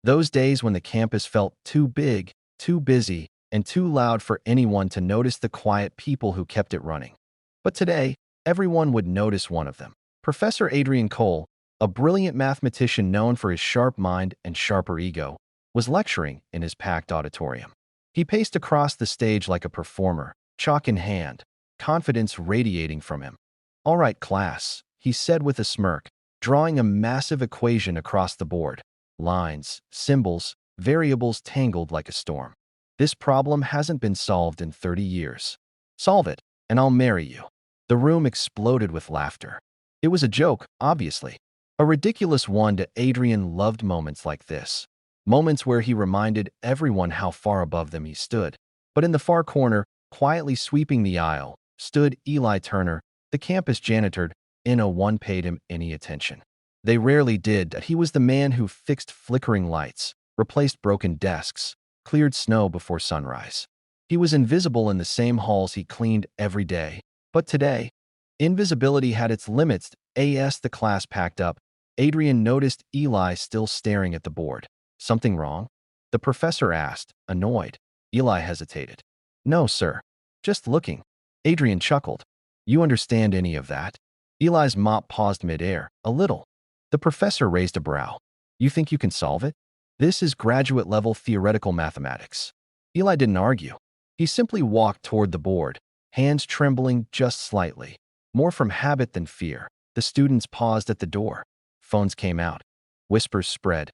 Those days when the campus felt too big, too busy, and too loud for anyone to notice the quiet people who kept it running. But today, everyone would notice one of them. Professor Adrian Cole, a brilliant mathematician known for his sharp mind and sharper ego, was lecturing in his packed auditorium. He paced across the stage like a performer, chalk in hand, confidence radiating from him. "All right, class," he said with a smirk, drawing a massive equation across the board. Lines, symbols, variables tangled like a storm. "This problem hasn't been solved in 30 years. Solve it, and I'll marry you." The room exploded with laughter. It was a joke, obviously. A ridiculous one, that Adrian loved moments like this. Moments where he reminded everyone how far above them he stood. But in the far corner, quietly sweeping the aisle, stood Eli Turner, the campus janitor. No one paid him any attention. They rarely did. That he was the man who fixed flickering lights, replaced broken desks, cleared snow before sunrise. He was invisible in the same halls he cleaned every day. But today, invisibility had its limits. As the class packed up, Adrian noticed Eli still staring at the board. "Something wrong?" the professor asked, annoyed. Eli hesitated. "No, sir. Just looking." Adrian chuckled. "You understand any of that?" Eli's mop paused midair. "A little." The professor raised a brow. "You think you can solve it?" "This is graduate-level theoretical mathematics." Eli didn't argue. He simply walked toward the board, hands trembling just slightly, more from habit than fear. The students paused at the door. Phones came out. Whispers spread.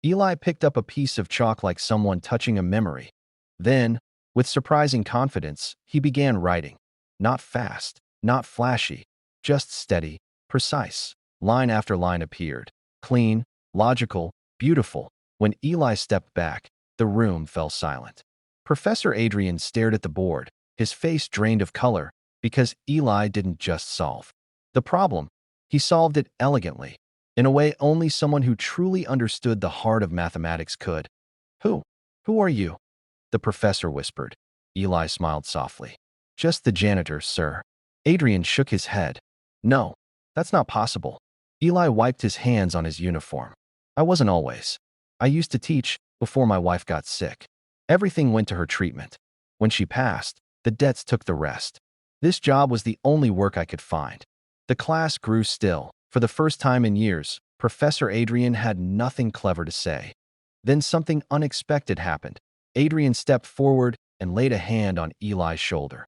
Eli picked up a piece of chalk like someone touching a memory. Then, with surprising confidence, he began writing. Not fast, not flashy, just steady, precise. Line after line appeared. Clean, logical, beautiful. When Eli stepped back, the room fell silent. Professor Adrian stared at the board, his face drained of color, because Eli didn't just solve the problem. He solved it elegantly, in a way only someone who truly understood the heart of mathematics could. Who? Who are you?" the professor whispered. Eli smiled softly. "Just the janitor, sir." Adrian shook his head. "No, that's not possible." Eli wiped his hands on his uniform. "I wasn't always. I used to teach before my wife got sick. Everything went to her treatment. When she passed, the debts took the rest. This job was the only work I could find." The class grew still. For the first time in years, Professor Adrian had nothing clever to say. Then something unexpected happened. Adrian stepped forward and laid a hand on Eli's shoulder.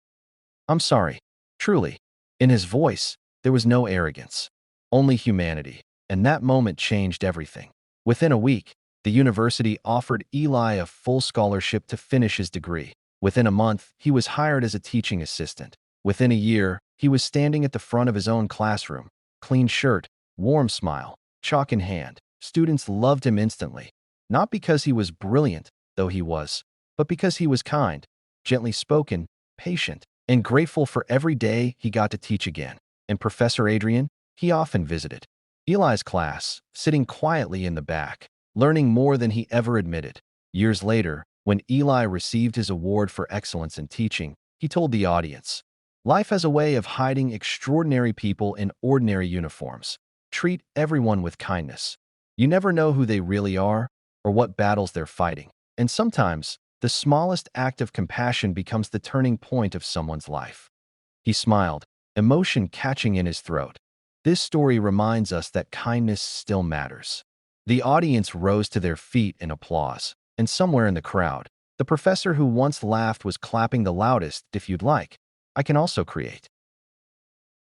"I'm sorry, truly." In his voice, there was no arrogance, only humanity, and that moment changed everything. Within a week, the university offered Eli a full scholarship to finish his degree. Within a month, he was hired as a teaching assistant. Within a year, he was standing at the front of his own classroom. Clean shirt, warm smile, chalk in hand. Students loved him instantly. Not because he was brilliant, though he was, but because he was kind, gently spoken, patient, and grateful for every day he got to teach again. And Professor Adrian, he often visited Eli's class, sitting quietly in the back, learning more than he ever admitted. Years later, when Eli received his award for excellence in teaching, he told the audience, "Life has a way of hiding extraordinary people in ordinary uniforms. Treat everyone with kindness. You never know who they really are or what battles they're fighting. And sometimes, the smallest act of compassion becomes the turning point of someone's life." He smiled, emotion catching in his throat. This story reminds us that kindness still matters. The audience rose to their feet in applause, and somewhere in the crowd, the professor who once laughed was clapping the loudest. "If you'd like, I can also create